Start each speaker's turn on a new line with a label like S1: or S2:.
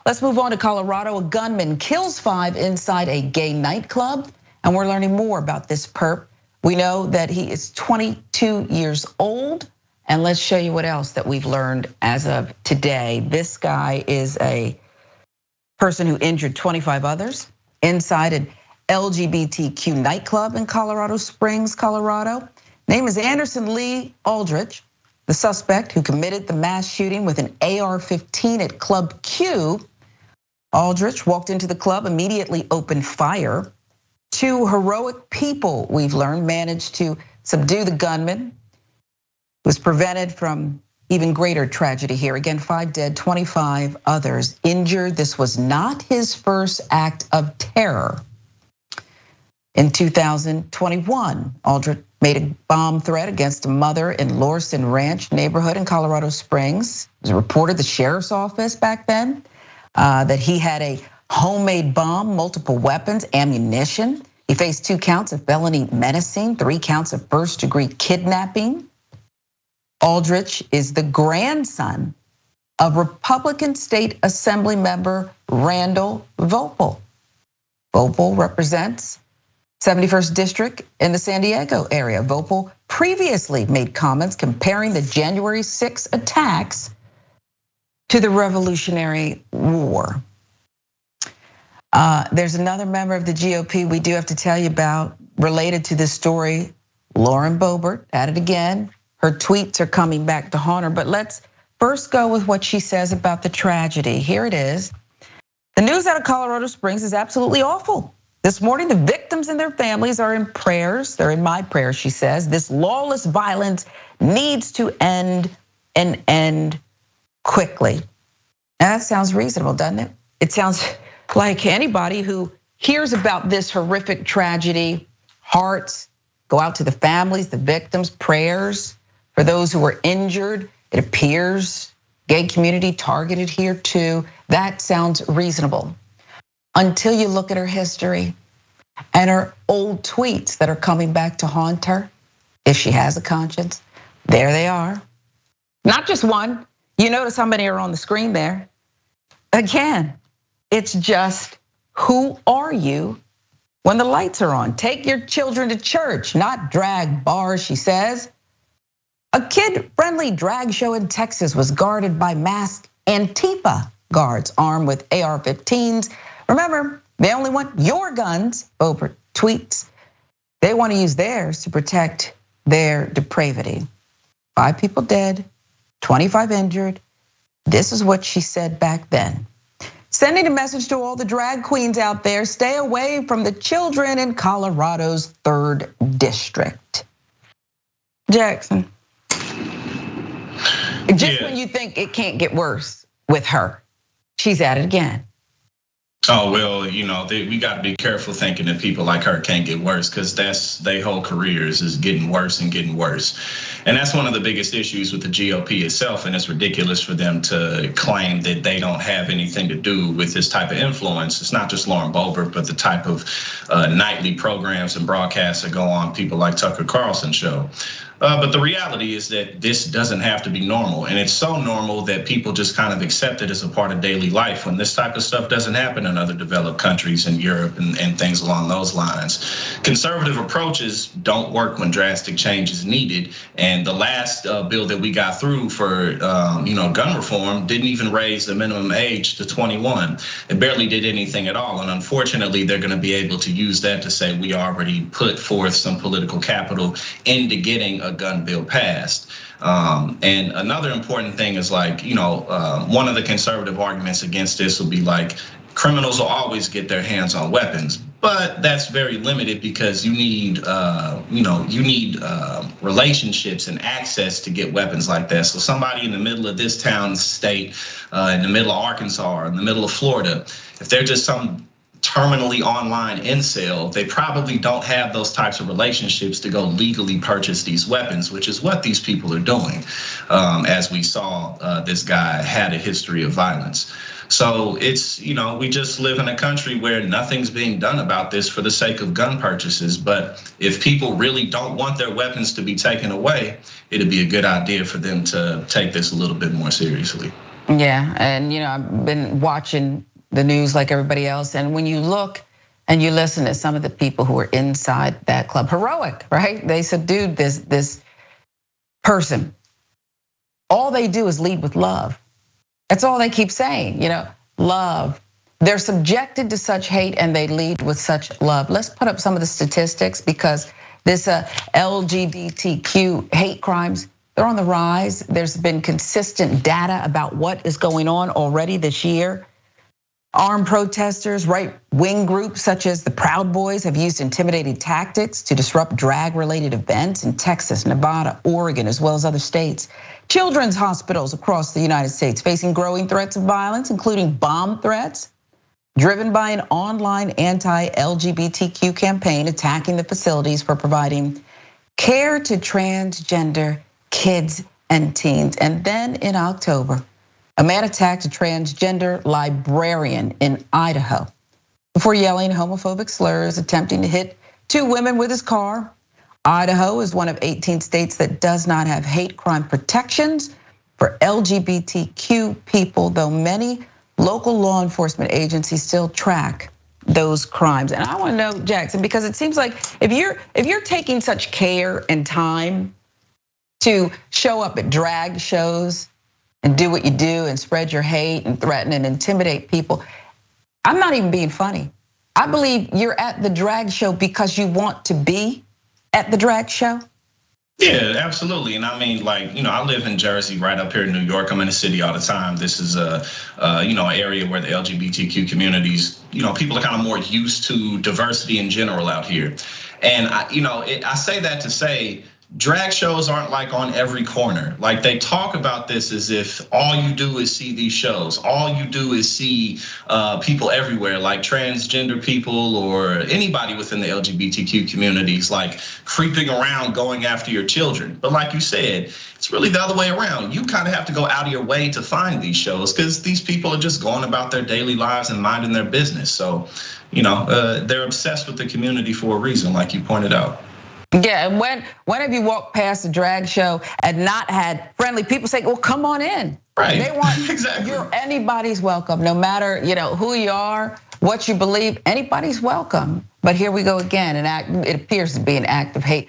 S1: Let's move on to Colorado. A gunman kills 5 inside a gay nightclub, and we're learning more about this perp. We know that he is 22 years old, and let's show you what else that we've learned as of today. This guy is a person who injured 25 others inside an LGBTQ nightclub in Colorado Springs, Colorado. Name is Anderson Lee Aldrich, the suspect who committed the mass shooting with an AR-15 at Club Q. Aldrich walked into the club, immediately opened fire. 2 heroic people, we've learned, managed to subdue the gunman. Was prevented from even greater tragedy here. Again, 5 dead, 25 others injured. This was not his first act of terror. In 2021, Aldrich made a bomb threat against a mother in Lorson Ranch neighborhood in Colorado Springs. It was reported the sheriff's office back then that he had a homemade bomb, multiple weapons, ammunition. He faced 2 counts of felony menacing, 3 counts of first-degree kidnapping. Aldrich is the grandson of Republican State Assembly member Randall Voepel. Voepel represents 71st District in the San Diego area. Voepel previously made comments comparing the January 6 attacks to the Revolutionary War. There's another member of the GOP we do have to tell you about related to this story, Lauren Boebert, at it again. Her tweets are coming back to haunt her, but let's first go with what she says about the tragedy. Here it is. The news out of Colorado Springs is absolutely awful. This morning, the victims and their families are in prayers. They're in my prayers, she says. This lawless violence needs to end and end quickly. Now, that sounds reasonable, doesn't it? It sounds like anybody who hears about this horrific tragedy, hearts go out to the families, the victims, prayers for those who were injured. It appears gay community targeted here too. That sounds reasonable. Until you look at her history and her old tweets that are coming back to haunt her, if she has a conscience. There they are. Not just one. You notice how many are on the screen there. Again, it's just, who are you when the lights are on? Take your children to church, not drag bars, she says. A kid-friendly drag show in Texas was guarded by masked Antifa guards armed with AR-15s. Remember, they only want your guns, Boebert tweets. They want to use theirs to protect their depravity. 5 people dead, 25 injured. This is what she said back then. Sending a message to all the drag queens out there, stay away from the children in Colorado's 3rd district. Jackson. Just when you think it can't get worse with her, she's at it again.
S2: Oh, well, we got to be careful thinking that people like her can't get worse, because that's their whole careers is getting worse and getting worse. And that's one of the biggest issues with the GOP itself. And it's ridiculous for them to claim that they don't have anything to do with this type of influence. It's not just Lauren Boebert, but the type of nightly programs and broadcasts that go on people like Tucker Carlson's show. But the reality is that this doesn't have to be normal. And it's so normal that people just kind of accept it as a part of daily life when this type of stuff doesn't happen in other developed countries in Europe and things along those lines. Conservative approaches don't work when drastic change is needed. And the last bill that we got through for gun reform didn't even raise the minimum age to 21. It barely did anything at all. And unfortunately, they're going to be able to use that to say we already put forth some political capital into getting a gun bill passed. And another important thing is one of the conservative arguments against this will be like, criminals will always get their hands on weapons, but that's very limited because you need relationships and access to get weapons like that. So somebody in the middle of this town, state, in the middle of Arkansas, or in the middle of Florida, if they're just some terminally online incel, they probably don't have those types of relationships to go legally purchase these weapons, which is what these people are doing. As we saw, this guy had a history of violence. So it's, we just live in a country where nothing's being done about this for the sake of gun purchases. But if people really don't want their weapons to be taken away, it'd be a good idea for them to take this a little bit more seriously.
S1: Yeah, and I've been watching the news like everybody else, and when you look and you listen to some of the people who are inside that club, heroic, right? They subdued this person. All they do is lead with love. That's all they keep saying, love. They're subjected to such hate and they lead with such love. Let's put up some of the statistics because this LGBTQ hate crimes, they're on the rise. There's been consistent data about what is going on already this year. Armed protesters, right-wing groups such as the Proud Boys have used intimidating tactics to disrupt drag-related events in Texas, Nevada, Oregon, as well as other states. Children's hospitals across the United States facing growing threats of violence, including bomb threats, driven by an online anti-LGBTQ campaign attacking the facilities for providing care to transgender kids and teens. And then in October, a man attacked a transgender librarian in Idaho before yelling homophobic slurs, attempting to hit 2 women with his car. Idaho is one of 18 states that does not have hate crime protections for LGBTQ people, though many local law enforcement agencies still track those crimes. And I want to know, Jackson, because it seems like if you're taking such care and time to show up at drag shows and do what you do and spread your hate and threaten and intimidate people, I'm not even being funny. I believe you're at the drag show because you want to be at the drag show.
S2: Yeah, absolutely. And I mean, I live in Jersey, right up here in New York. I'm in the city all the time. This is an area where the LGBTQ communities, people are kind of more used to diversity in general out here. And I say that to say, drag shows aren't like on every corner. Like they talk about this as if all you do is see these shows. All you do is see people everywhere, like transgender people or anybody within the LGBTQ communities, like creeping around, going after your children. But like you said, it's really the other way around. You kind of have to go out of your way to find these shows because these people are just going about their daily lives and minding their business. So, they're obsessed with the community for a reason, like you pointed out.
S1: Yeah, and when have you walked past a drag show and not had friendly people say, well, come on in.
S2: Right,
S1: they want
S2: exactly.
S1: Anybody's welcome, no matter who you are, what you believe, anybody's welcome. But here we go again, it appears to be an act of hate.